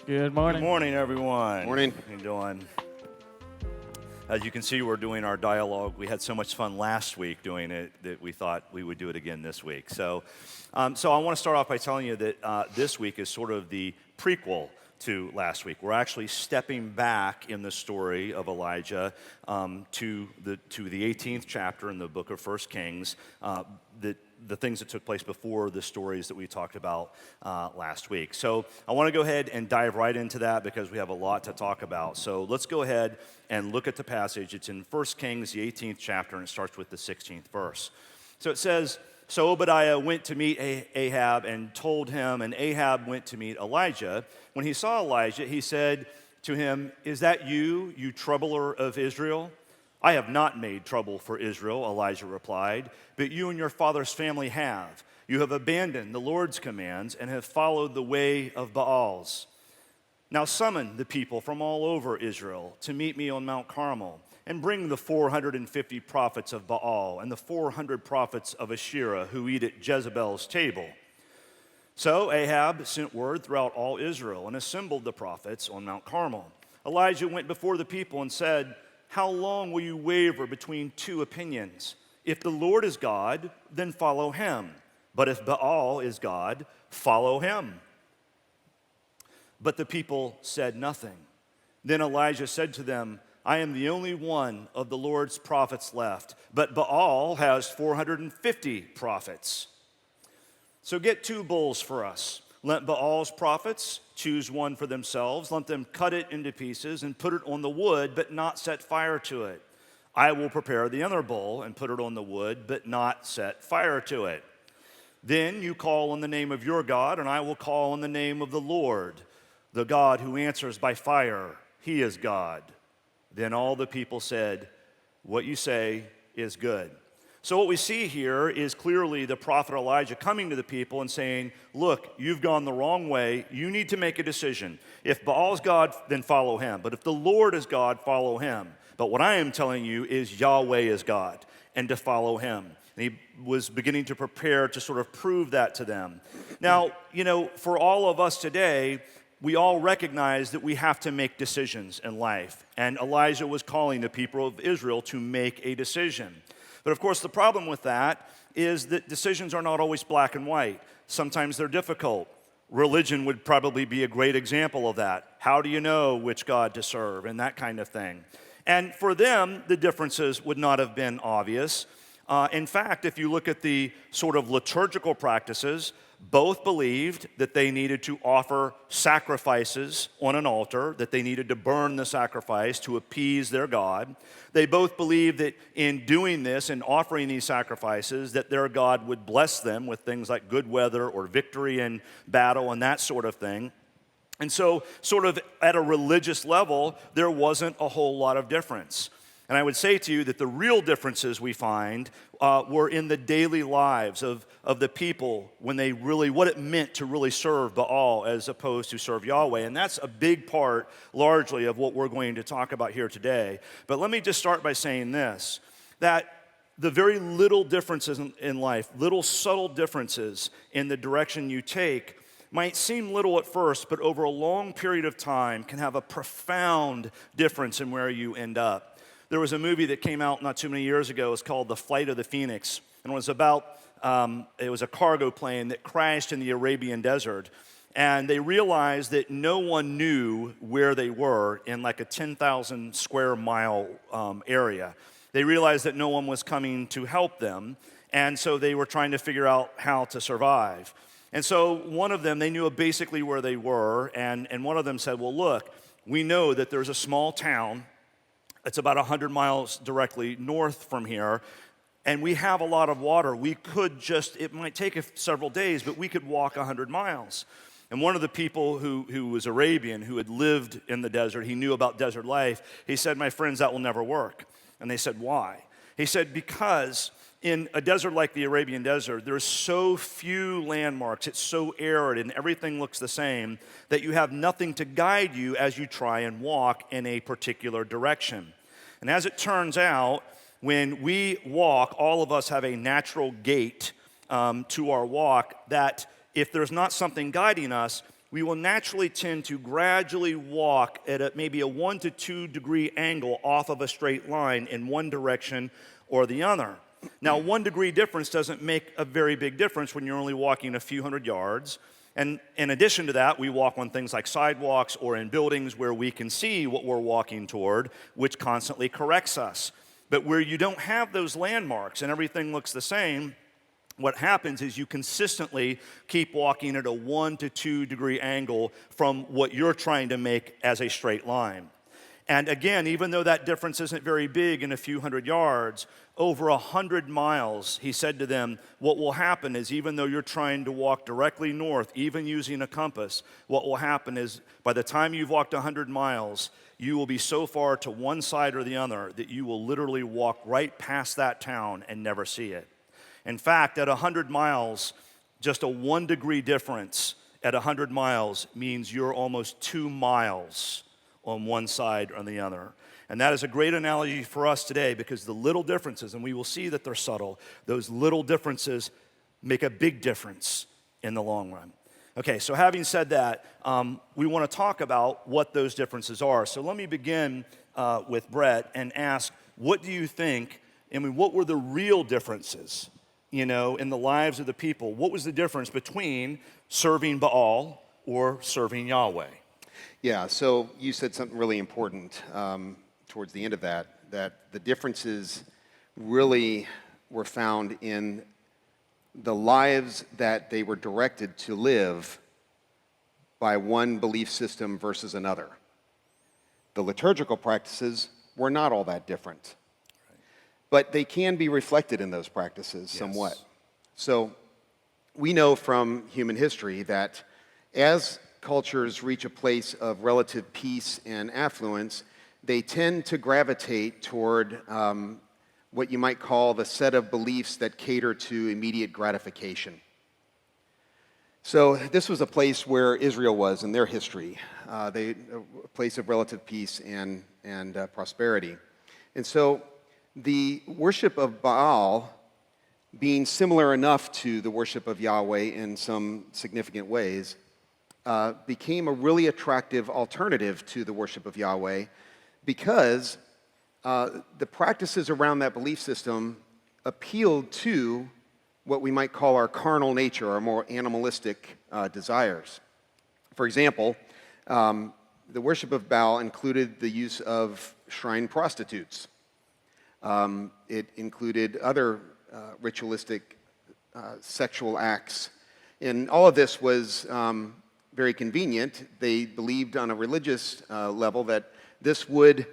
Good morning. Good morning, everyone. Morning. How you doing? As you can see, we're doing our dialogue. We had so much fun last week doing it that we thought we would do it again this week. So I want to start off by telling you that this week is sort of the prequel to last week. We're actually stepping back in the story of Elijah to the 18th chapter in the book of 1 Kings, the things that took place before the stories that we talked about last week. So I want to go ahead and dive right into that because we have a lot to talk about. So let's go ahead and look at the passage. It's in 1 Kings, the 18th chapter, and it starts with the 16th verse. So it says, "So Obadiah went to meet Ahab and told him, and Ahab went to meet Elijah. When he saw Elijah, he said to him, 'Is that you, you troubler of Israel?' 'I have not made trouble for Israel,' Elijah replied, 'but you and your father's family have. You have abandoned the Lord's commands and have followed the way of Baals. Now summon the people from all over Israel to meet me on Mount Carmel, and bring the 450 prophets of Baal and the 400 prophets of Asherah who eat at Jezebel's table.' So Ahab sent word throughout all Israel and assembled the prophets on Mount Carmel. Elijah went before the people and said, 'How long will you waver between two opinions? If the Lord is God, then follow him. But if Baal is God, follow him.' But the people said nothing. Then Elijah said to them, 'I am the only one of the Lord's prophets left, but Baal has 450 prophets. So get 2 bulls for us. Let Baal's prophets choose one for themselves. Let them cut it into pieces and put it on the wood, but not set fire to it. I will prepare the other bull and put it on the wood, but not set fire to it. Then you call on the name of your God, and I will call on the name of the Lord, the God who answers by fire. He is God.' Then all the people said, 'What you say is good.'" So what we see here is clearly the prophet Elijah coming to the people and saying, "Look, you've gone the wrong way. You need to make a decision. If Baal's God, then follow him. But if the Lord is God, follow him. But what I am telling you is Yahweh is God, and to follow him." And he was beginning to prepare to sort of prove that to them. Now, for all of us today, we all recognize that we have to make decisions in life. And Elijah was calling the people of Israel to make a decision. But of course, the problem with that is that decisions are not always black and white. Sometimes they're difficult. Religion would probably be a great example of that. How do you know which God to serve and that kind of thing? And for them, the differences would not have been obvious. In fact, if you look at the sort of liturgical practices, both believed that they needed to offer sacrifices on an altar, that they needed to burn the sacrifice to appease their God. They both believed that in doing this and offering these sacrifices, that their God would bless them with things like good weather or victory in battle and that sort of thing. And so, sort of at a religious level, there wasn't a whole lot of difference. And I would say to you that the real differences we find were in the daily lives of the people when they really, what it meant to really serve Baal as opposed to serve Yahweh. And that's a big part, largely, of what we're going to talk about here today. But let me just start by saying this, that the very little differences in life, little subtle differences in the direction you take, might seem little at first, but over a long period of time can have a profound difference in where you end up. There was a movie that came out not too many years ago. It was called The Flight of the Phoenix. And it was about, it was a cargo plane that crashed in the Arabian desert. And they realized that no one knew where they were in like a 10,000 square mile area. They realized that no one was coming to help them. And so they were trying to figure out how to survive. And so one of them, they knew basically where they were. And one of them said, "Well, look, we know that there's a small town. It's about 100 miles directly north from here, and we have a lot of water. We could it might take several days, but we could walk 100 miles. And one of the people who was Arabian, who had lived in the desert, he knew about desert life, he said, "My friends, that will never work." And they said, "Why?" He said, "Because in a desert like the Arabian desert, there's so few landmarks, it's so arid, and everything looks the same, that you have nothing to guide you as you try and walk in a particular direction. And as it turns out, when we walk, all of us have a natural gait to our walk that if there's not something guiding us, we will naturally tend to gradually walk at maybe a 1 to 2 degree angle off of a straight line in one direction or the other. Now, 1 degree difference doesn't make a very big difference when you're only walking a few hundred yards. And in addition to that, we walk on things like sidewalks or in buildings where we can see what we're walking toward, which constantly corrects us. But where you don't have those landmarks and everything looks the same, what happens is you consistently keep walking at a 1 to 2 degree angle from what you're trying to make as a straight line. And again, even though that difference isn't very big in a few hundred yards, over 100 miles, he said to them, what will happen is even though you're trying to walk directly north, even using a compass, what will happen is by the time you've walked 100 miles, you will be so far to one side or the other that you will literally walk right past that town and never see it. In fact, at 100 miles, just a 1 degree difference at 100 miles means you're almost 2 miles on one side or the other. And that is a great analogy for us today because the little differences, and we will see that they're subtle, those little differences make a big difference in the long run. Okay, so having said that, we want to talk about what those differences are. So let me begin with Brett and ask, what do you think, what were the real differences, in the lives of the people? What was the difference between serving Baal or serving Yahweh? Yeah, so you said something really important towards the end of that the differences really were found in the lives that they were directed to live by one belief system versus another. The liturgical practices were not all that different, but they can be reflected in those practices somewhat. So we know from human history that as cultures reach a place of relative peace and affluence, they tend to gravitate toward what you might call the set of beliefs that cater to immediate gratification. So this was a place where Israel was in their history, a place of relative peace and prosperity. And so the worship of Baal, being similar enough to the worship of Yahweh in some significant ways, became a really attractive alternative to the worship of Yahweh because the practices around that belief system appealed to what we might call our carnal nature, our more animalistic desires. For example, the worship of Baal included the use of shrine prostitutes. It included other ritualistic sexual acts. And all of this was very convenient. They believed on a religious level that this would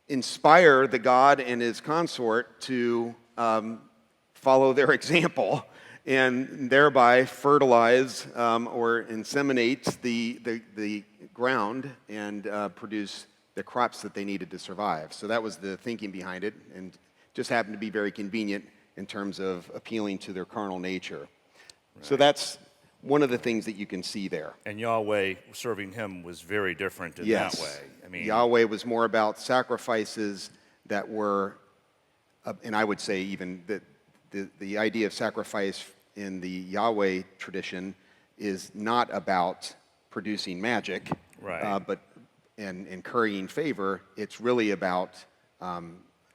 inspire the god and his consort to follow their example and thereby fertilize or inseminate the ground and produce the crops that they needed to survive. So that was the thinking behind it, and just happened to be very convenient in terms of appealing to their carnal nature. Right. So that's one of the things that you can see there. And Yahweh, serving him, was very different in that way. Yahweh was more about sacrifices that were, and I would say even that the idea of sacrifice in the Yahweh tradition is not about producing magic, right. And currying favor. It's really about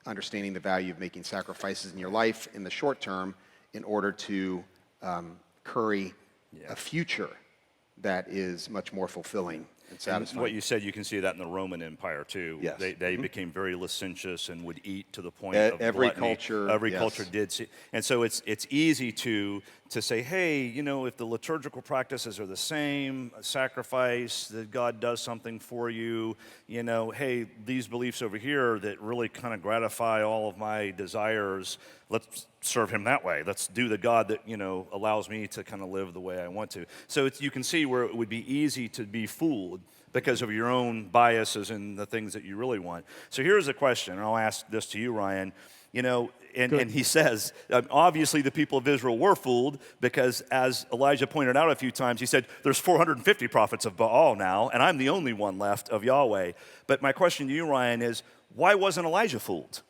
understanding the value of making sacrifices in your life in the short term in order to curry a future that is much more fulfilling and satisfying. And what you said, you can see that in the Roman Empire too. Yes. They became very licentious and would eat to the point of every gluttony. Every culture did. See, and so it's easy to say, hey, if the liturgical practices are the same, a sacrifice, that God does something for you, hey, these beliefs over here that really kind of gratify all of my desires, let's serve him that way. Let's do the God that, allows me to kind of live the way I want to. So you can see where it would be easy to be fooled because of your own biases and the things that you really want. So here's a question, and I'll ask this to you, Ryan. And he says, obviously the people of Israel were fooled because, as Elijah pointed out a few times, he said, there's 450 prophets of Baal now, and I'm the only one left of Yahweh. But my question to you, Ryan, is why wasn't Elijah fooled?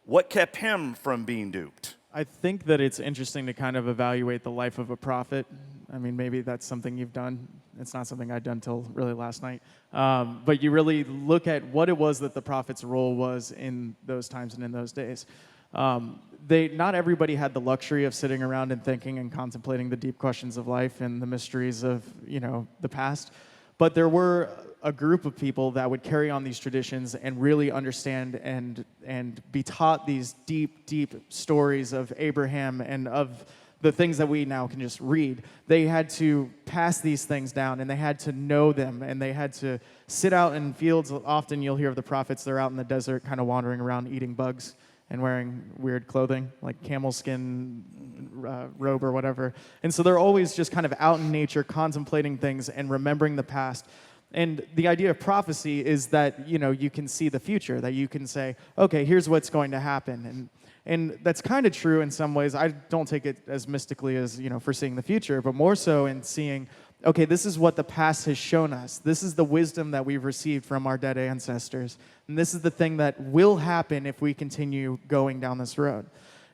What kept him from being duped? I think that it's interesting to kind of evaluate the life of a prophet. I mean, maybe that's something you've done. It's not something I'd done till really last night. But you really look at what it was that the prophet's role was in those times and in those days. Not everybody had the luxury of sitting around and thinking and contemplating the deep questions of life and the mysteries of, the past. But there were a group of people that would carry on these traditions and really understand and be taught these deep, deep stories of Abraham and of the things that we now can just read. They had to pass these things down, and they had to know them, and they had to sit out in fields. Often you'll hear of the prophets, they're out in the desert kind of wandering around eating bugs and wearing weird clothing, like camel skin robe or whatever. And so they're always just kind of out in nature, contemplating things and remembering the past. And the idea of prophecy is that, you can see the future, that you can say, okay, here's what's going to happen. And that's kind of true in some ways. I don't take it as mystically as, foreseeing the future, but more so in seeing, okay, this is what the past has shown us. This is the wisdom that we've received from our dead ancestors. And this is the thing that will happen if we continue going down this road.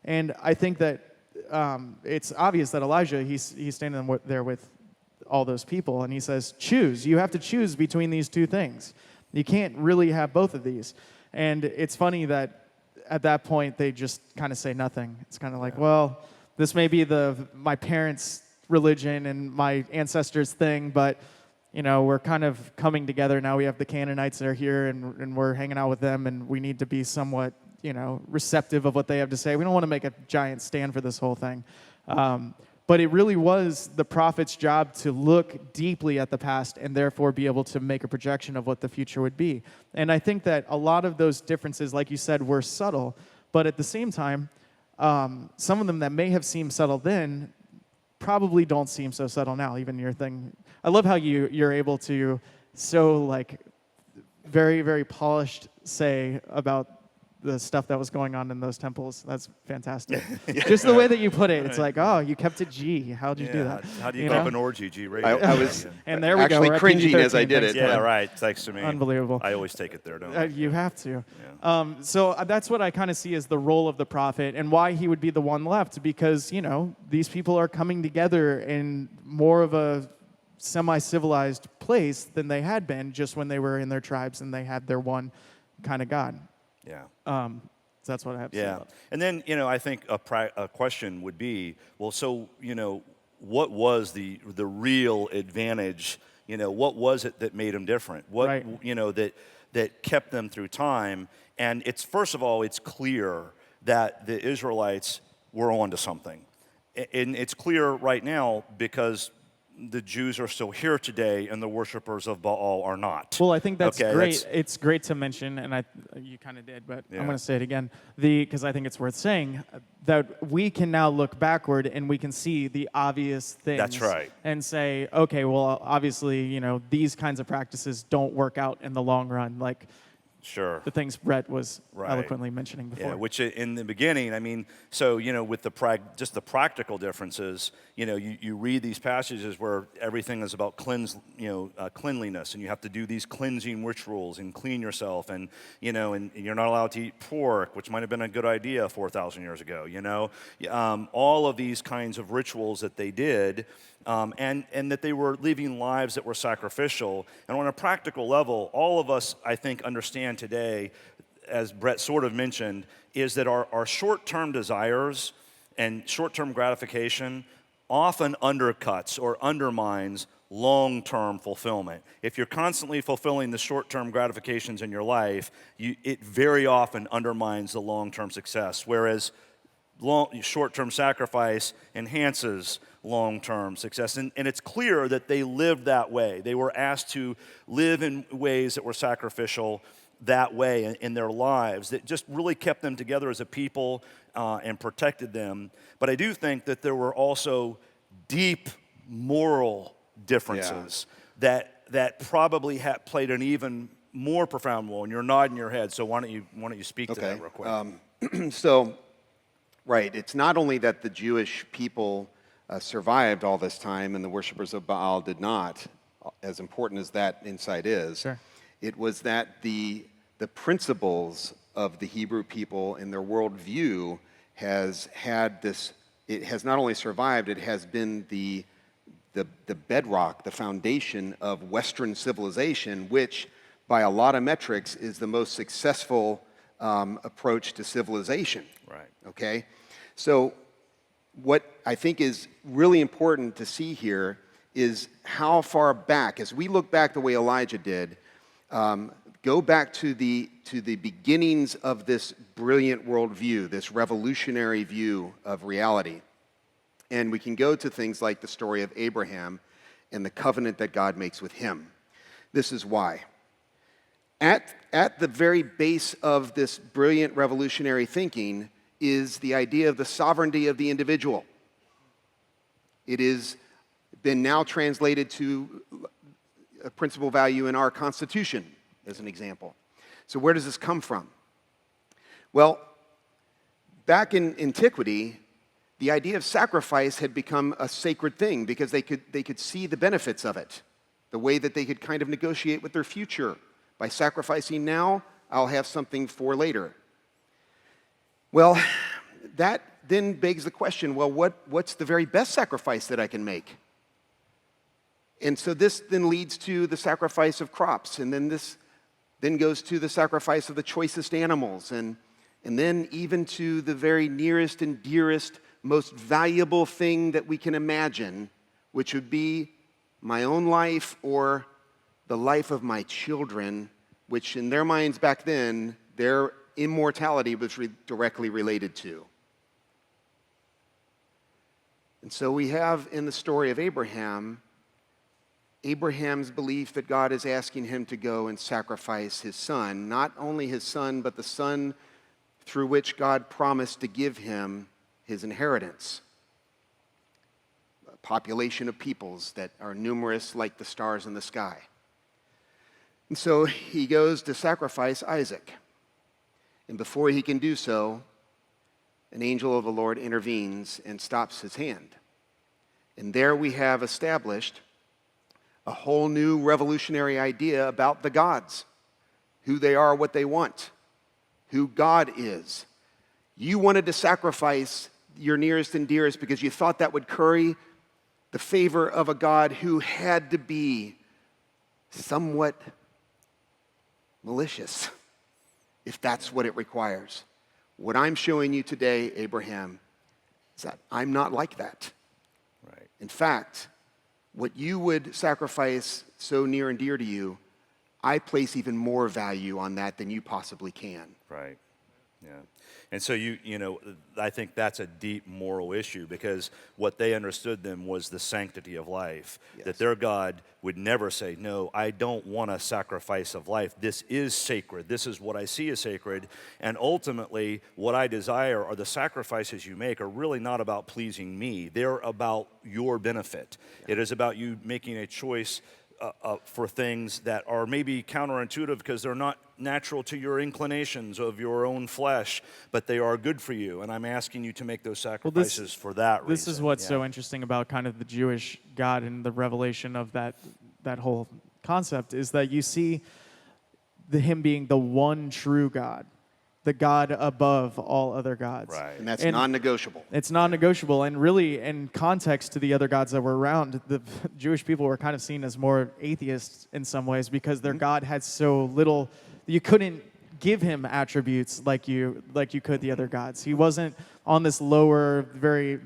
And I think that it's obvious that Elijah, he's standing there with all those people, and he says, choose. You have to choose between these two things. You can't really have both of these. And it's funny that at that point, they just kind of say nothing. It's kind of like, well, this may be my parents' religion and my ancestors' thing, but, we're kind of coming together now. We have the Canaanites that are here, and we're hanging out with them, and we need to be somewhat, receptive of what they have to say. We don't want to make a giant stand for this whole thing. But it really was the prophet's job to look deeply at the past and therefore be able to make a projection of what the future would be. And I think that a lot of those differences, like you said, were subtle. But at the same time, some of them that may have seemed subtle then probably don't seem so subtle now, even your thing. I love how you're able to so very, very polished say about the stuff that was going on in those temples. That's fantastic. Just the way that you put it, it's like, oh, you kept it G. How'd you do that? How do you keep an orgy G rated? I was and there we actually go. cringing as I did it. Yeah, right. Thanks to me. Unbelievable. I always take it there, don't I? You have to. Yeah. So that's what I kind of see as the role of the prophet and why he would be the one left, because, these people are coming together in more of a semi-civilized place than they had been just when they were in their tribes and they had their one kind of God. Yeah. So that's what I have to say about it. And then, I think a question would be, well, so, what was the real advantage? What was it that made them different? What, right. That kept them through time? And it's, first of all, it's clear that the Israelites were onto something. And it's clear right now because the Jews are still here today and the worshipers of Baal are not. Well, I think that's great. That's, it's great to mention, and you kind of did, but yeah. I'm going to say it again, because I think it's worth saying, that we can now look backward and we can see the obvious things. That's right. And say, okay, well, obviously, these kinds of practices don't work out in the long run. Like, sure. The things Brett was right. eloquently mentioning before. Yeah, which in the beginning, so, with just the practical differences, you read these passages where everything is about cleanliness, and you have to do these cleansing rituals and clean yourself, and you're not allowed to eat pork, which might have been a good idea 4,000 years ago, all of these kinds of rituals that they did, and that they were living lives that were sacrificial. And on a practical level, all of us, I think, understand today, as Brett sort of mentioned, is that our short-term desires and short-term gratification often undercuts or undermines long-term fulfillment. If you're constantly fulfilling the short-term gratifications in your life, it very often undermines the long-term success, whereas short-term sacrifice enhances long-term success. And it's clear that they lived that way. They were asked to live in ways that were sacrificial that way in their lives that just really kept them together as a people and protected them. But I do think that there were also deep moral differences that probably played an even more profound role. And you're nodding your head, so why don't you speak to that real quick? So, right, it's not only that the Jewish people survived all this time and the worshipers of Baal did not, as important as that insight is. Sure. It was that the principles of the Hebrew people and their worldview has had this, it has not only survived, it has been the the bedrock, the foundation of Western civilization, which by a lot of metrics is the most successful approach to civilization. Right. Okay? So what I think is really important to see here is how far back, as we look back the way Elijah did, go back to the beginnings of this brilliant worldview, this revolutionary view of reality. And we can go to things like the story of Abraham and the covenant that God makes with him. This is why. At the very base of this brilliant revolutionary thinking is the idea of the sovereignty of the individual. It has been now translated to a principal value in our Constitution, as an example. So where does this come from? Well, back in antiquity, the idea of sacrifice had become a sacred thing because they could see the benefits of it, the way that they could kind of negotiate with their future. By sacrificing now, I'll have something for later. Well, that then begs the question, well, what's the very best sacrifice that I can make? And so this then leads to the sacrifice of crops, and then this then goes to the sacrifice of the choicest animals, and then even to the very nearest and dearest, most valuable thing that we can imagine, which would be my own life or the life of my children, which in their minds back then, their immortality was directly related to. And so we have in the story of Abraham's belief that God is asking him to go and sacrifice his son, not only his son, but the son through which God promised to give him his inheritance. A population of peoples that are numerous like the stars in the sky. And so he goes to sacrifice Isaac. And before he can do so, an angel of the Lord intervenes and stops his hand. And there we have established a whole new revolutionary idea about the gods, who they are, what they want, who God is. You wanted to sacrifice your nearest and dearest because you thought that would curry the favor of a God who had to be somewhat malicious, if that's what it requires. What I'm showing you today, Abraham, is that I'm not like that. Right. In fact, what you would sacrifice so near and dear to you, I place even more value on that than you possibly can. Right. Yeah. And so I think that's a deep moral issue because what they understood then was the sanctity of life. Yes. That their God would never say, no, I don't want a sacrifice of life. This is sacred. This is what I see as sacred. And ultimately, what I desire are the sacrifices you make are really not about pleasing me. They're about your benefit. Yeah. It is about you making a choice for things that are maybe counterintuitive because they're not natural to your inclinations of your own flesh, but they are good for you. And I'm asking you to make those sacrifices for that reason. This is what's so interesting about kind of the Jewish God and the revelation of that whole concept is that you see him being the one true God, the God above all other gods. Right. And that's non-negotiable. It's non-negotiable. And really, in context to the other gods that were around, the Jewish people were kind of seen as more atheists in some ways because their God had so little. You couldn't give him attributes like you could the other gods. He wasn't on this lower, very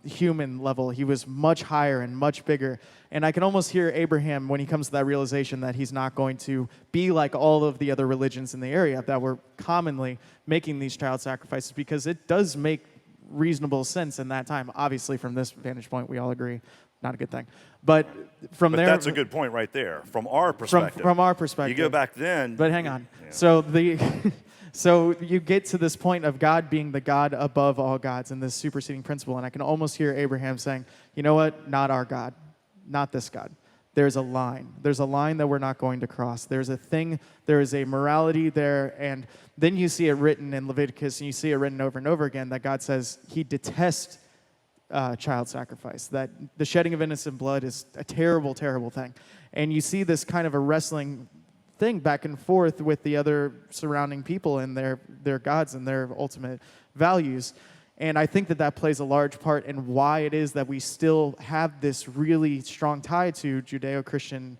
human level. He was much higher and much bigger. And I can almost hear Abraham when he comes to that realization that he's not going to be like all of the other religions in the area that were commonly making these child sacrifices, because it does make reasonable sense in that time. Obviously, from this vantage point, we all agree, not a good thing. But from there, that's a good point right there. From our perspective. From our perspective. You go back then. But hang on. Yeah. So you get to this point of God being the God above all gods and this superseding principle, and I can almost hear Abraham saying, you know what? Not our God. Not this God. There's a line. There's a line that we're not going to cross. There's a thing. There is a morality there. And then you see it written in Leviticus, and you see it written over and over again that God says he detests child sacrifice, that the shedding of innocent blood is a terrible, terrible thing. And you see this kind of a wrestling thing back and forth with the other surrounding people and their gods and their ultimate values. And I think that that plays a large part in why it is that we still have this really strong tie to Judeo-Christian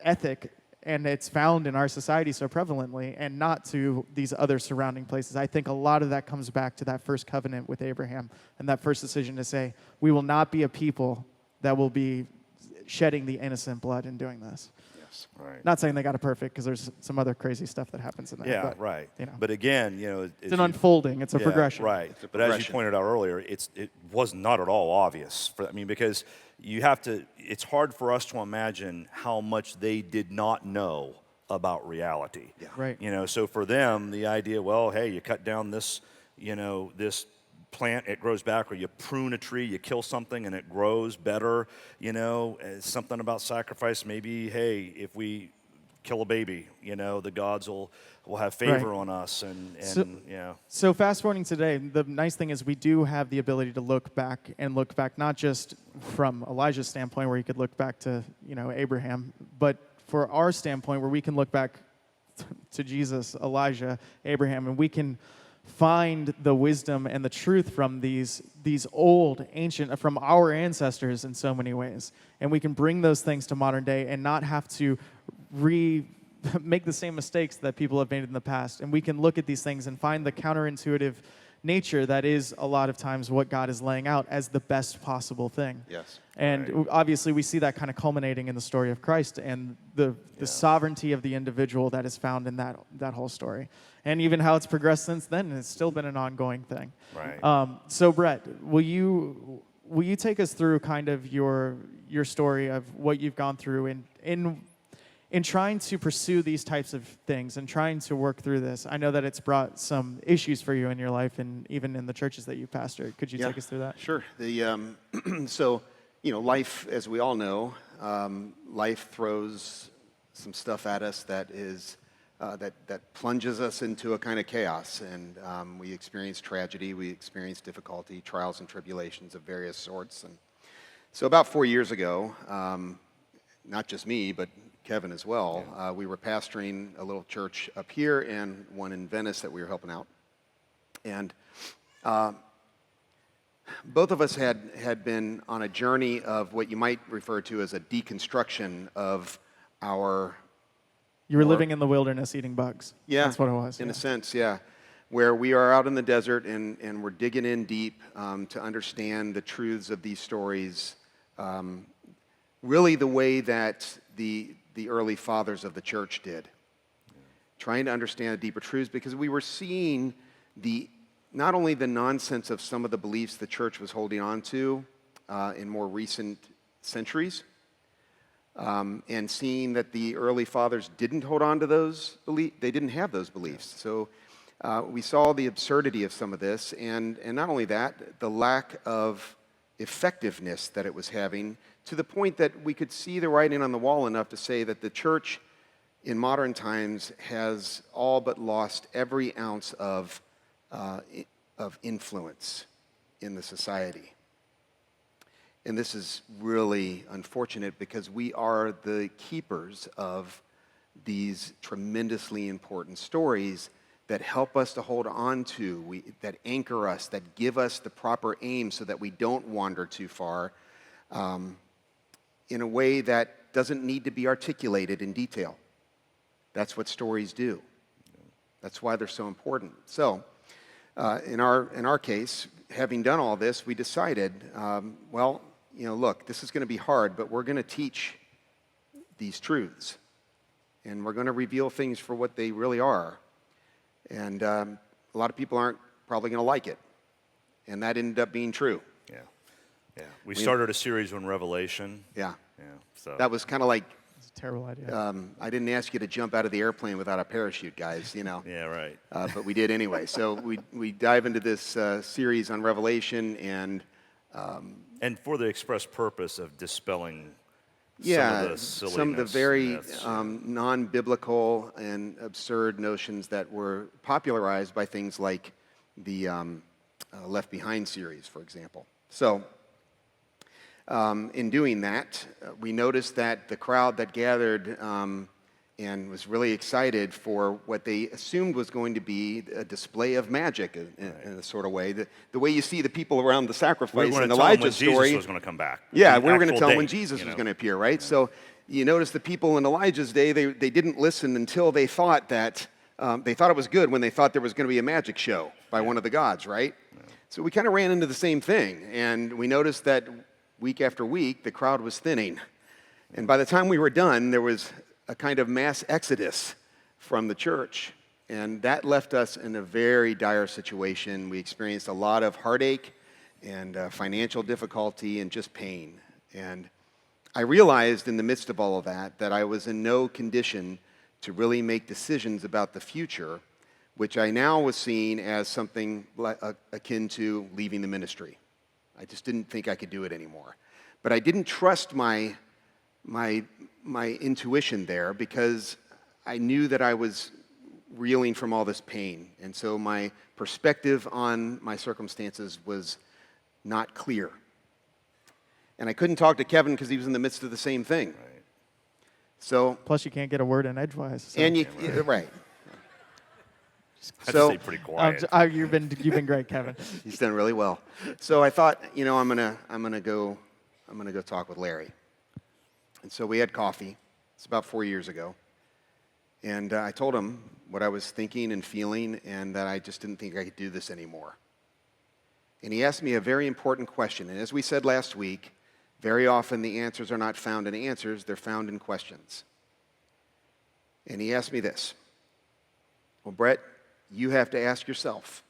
ethic, and it's found in our society so prevalently, and not to these other surrounding places. I think a lot of that comes back to that first covenant with Abraham and that first decision to say, we will not be a people that will be shedding the innocent blood in doing this. Right. Not saying they got it perfect, because there's some other crazy stuff that happens in there. Yeah, but, right. You know, But again, it's an unfolding. It's a progression. Right. It's a But as you progression. pointed out earlier, it was not at all obvious. Because you have to. It's hard for us to imagine how much they did not know about reality. Yeah. Right. So for them, the idea, well, hey, you cut down this, this plant, it grows back, or you prune a tree, you kill something, and it grows better. Something about sacrifice. Maybe, hey, if we kill a baby, the gods will have favor on us, and So fast forwarding today, the nice thing is we do have the ability to look back not just from Elijah's standpoint, where he could look back to Abraham, but for our standpoint, where we can look back to Jesus, Elijah, Abraham, and we can find the wisdom and the truth from these old, ancient, from our ancestors in so many ways. And we can bring those things to modern day and not have to make the same mistakes that people have made in the past. And we can look at these things and find the counterintuitive nature that is a lot of times what God is laying out as the best possible thing. Yes. And obviously we see that kind of culminating in the story of Christ and the sovereignty of the individual that is found in that whole story. And even how it's progressed since then, and it's still been an ongoing thing. Right. So Brett, will you take us through kind of your story of what you've gone through in trying to pursue these types of things and trying to work through this? I know that it's brought some issues for you in your life and even in the churches that you pastored. Could you take us through that? Sure. So, life, as we all know, life throws some stuff at us that is that plunges us into a kind of chaos, and we experience tragedy, we experience difficulty, trials and tribulations of various sorts. And so about 4 years ago, not just me, but Kevin as well, we were pastoring a little church up here and one in Venice that we were helping out. And both of us had been on a journey of what you might refer to as a deconstruction of our... You were living in the wilderness eating bugs. Yeah. That's what it was. In a sense, yeah. Where we are out in the desert and we're digging in deep to understand the truths of these stories, really the way that the early fathers of the church did. Trying to understand the deeper truths, because we were seeing not only the nonsense of some of the beliefs the church was holding on to in more recent centuries, and seeing that the early fathers didn't hold on to those beliefs. They didn't have those beliefs. So we saw the absurdity of some of this, and not only that, the lack of effectiveness that it was having, to the point that we could see the writing on the wall enough to say that the church in modern times has all but lost every ounce of influence in the society. And this is really unfortunate, because we are the keepers of these tremendously important stories that help us to hold on to, that anchor us, that give us the proper aim so that we don't wander too far in a way that doesn't need to be articulated in detail. That's what stories do. That's why they're so important. So in our case, having done all this, we decided, look, this is going to be hard, but we're going to teach these truths. And we're going to reveal things for what they really are. And a lot of people aren't probably going to like it. And that ended up being true. Yeah. We started a series on Revelation. Yeah. So that was kind of like... It's a terrible idea. I didn't ask you to jump out of the airplane without a parachute, guys, Yeah, right. But we did anyway. So we dive into this series on Revelation, and for the express purpose of dispelling some of the very non-biblical and absurd notions that were popularized by things like the Left Behind series, for example. So in doing that, we noticed that the crowd that gathered and was really excited for what they assumed was going to be a display of magic in a sort of way. The way you see the people around the sacrifice in Elijah's story. Jesus was going to come back. Yeah, we were going to tell them when Jesus was going to appear, right? Yeah. So you notice the people in Elijah's day, they didn't listen until they thought that, they thought it was good when they thought there was going to be a magic show by one of the gods, right? Yeah. So we kind of ran into the same thing, and we noticed that week after week, the crowd was thinning. And by the time we were done, there was a kind of mass exodus from the church. And that left us in a very dire situation. We experienced a lot of heartache and financial difficulty and just pain. And I realized in the midst of all of that I was in no condition to really make decisions about the future, which I now was seeing as something akin to leaving the ministry. I just didn't think I could do it anymore. But I didn't trust my intuition there, because I knew that I was reeling from all this pain. And so my perspective on my circumstances was not clear. And I couldn't talk to Kevin because he was in the midst of the same thing. Right. So plus you can't get a word in edgewise. So. And right. I'd stay pretty quiet. You've been great, Kevin. He's done really well. So I thought, I'm gonna go talk with Larry. And so we had coffee. It's about 4 years ago. And I told him what I was thinking and feeling, and that I just didn't think I could do this anymore. And he asked me a very important question. And as we said last week, very often the answers are not found in answers, they're found in questions. And he asked me this: well, Brett, you have to ask yourself,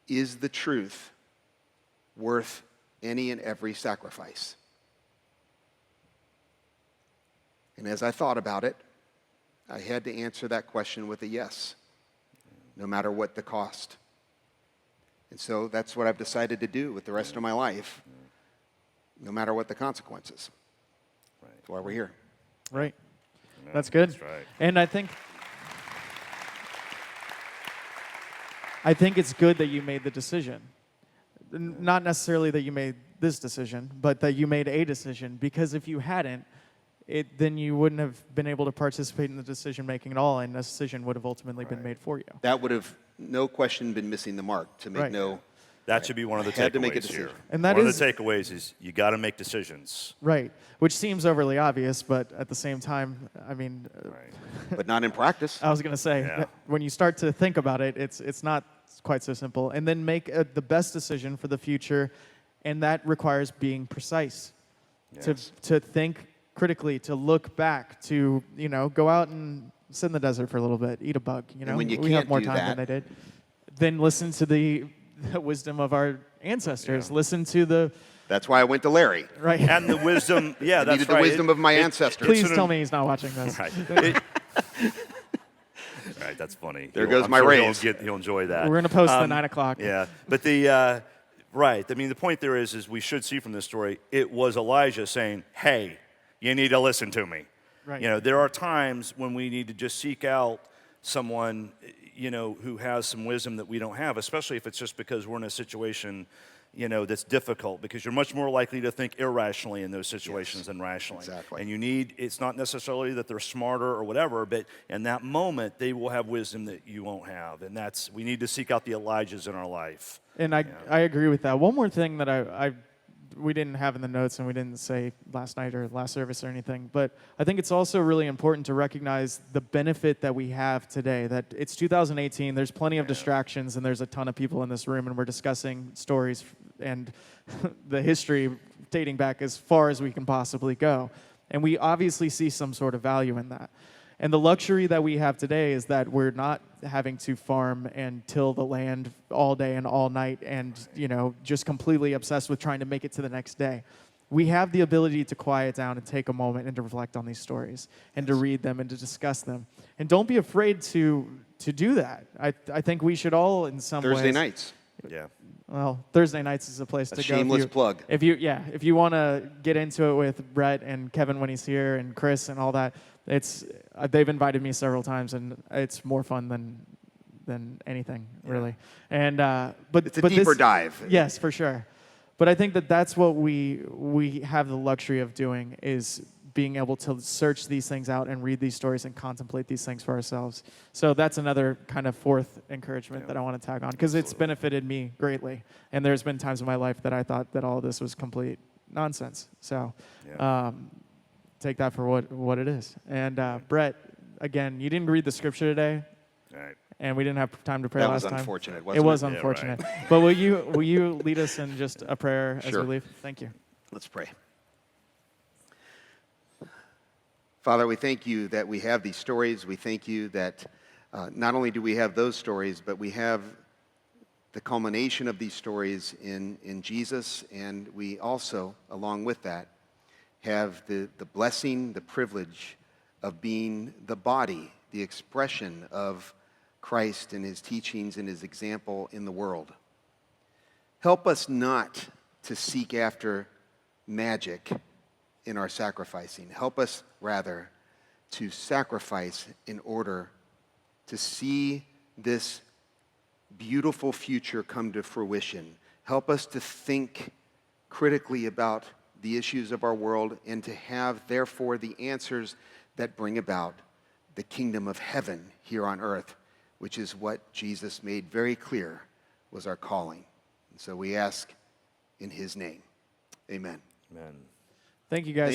is the truth worth any and every sacrifice? And as I thought about it, I had to answer that question with a yes, no matter what the cost. And so that's what I've decided to do with the rest of my life, no matter what the consequences. Right. That's why we're here. Right. That's good. That's right. And I think it's good that you made the decision. Not necessarily that you made this decision, but that you made a decision. Because if you hadn't, then you wouldn't have been able to participate in the decision-making at all, and a decision would have ultimately been made for you. That would have, no question, been missing the mark to make no... That should be one of the takeaways here. And that one of the takeaways is you got to make decisions. Right, which seems overly obvious, but at the same time, I mean... But not in practice. I was going to say, when you start to think about it, it's not quite so simple. And then make the best decision for the future, and that requires being precise. Yes. To think critically, to look back, to, go out and sit in the desert for a little bit, eat a bug, And when you we have more do time that, than they did. Then listen to the wisdom of our ancestors. Yeah. Listen to the... That's why I went to Larry. Right. And the wisdom, that's right. Needed the wisdom of my ancestors. Please tell me he's not watching this. Right. Right, that's funny. There goes my raise. He'll enjoy that. We're going to post the 9 o'clock. Yeah, but right. I mean, the point there is we should see from this story, it was Elijah saying, hey, you need to listen to me. Right. There are times when we need to just seek out someone, who has some wisdom that we don't have, especially if it's just because we're in a situation, that's difficult, because you're much more likely to think irrationally in those situations than rationally. Exactly. And it's not necessarily that they're smarter or whatever, but in that moment, they will have wisdom that you won't have. And we need to seek out the Elijahs in our life. And I agree with that. One more thing that we didn't have in the notes and we didn't say last night or last service or anything, but I think it's also really important to recognize the benefit that we have today, that it's 2018, there's plenty of distractions, and there's a ton of people in this room, and we're discussing stories and the history dating back as far as we can possibly go. And we obviously see some sort of value in that. And the luxury that we have today is that we're not having to farm and till the land all day and all night and, just completely obsessed with trying to make it to the next day. We have the ability to quiet down and take a moment and to reflect on these stories and to read them and to discuss them. And don't be afraid to do that. I think we should all, in some ways... Thursday nights. Yeah. Well, Thursday nights is a place to go. Shameless plug. If you want to get into it with Brett and Kevin when he's here and Chris and all that, they've invited me several times, and it's more fun than anything, really. And but it's a deeper dive. Yes, for sure. But I think that's what we have the luxury of doing, is being able to search these things out and read these stories and contemplate these things for ourselves. So that's another kind of fourth encouragement that I want to tag on, because it's benefited me greatly. And there's been times in my life that I thought that all of this was complete nonsense. So take that for what it is. And Brett, again, you didn't read the scripture today. Right. And we didn't have time to pray That last was time. unfortunate, wasn't It was it? unfortunate. Yeah, right. But will you lead us in just a prayer as Sure. we leave? Thank you. Let's pray. Father, we thank you that we have these stories. We thank you that not only do we have those stories, but we have the culmination of these stories in Jesus, and we also, along with that, have the blessing, the privilege of being the body, the expression of Christ and his teachings and his example in the world. Help us not to seek after magic in our sacrificing. Help us, rather, to sacrifice in order to see this beautiful future come to fruition. Help us to think critically about the issues of our world and to have, therefore, the answers that bring about the kingdom of heaven here on earth, which is what Jesus made very clear was our calling. And so we ask in his name. Amen. Amen. Thank you, guys.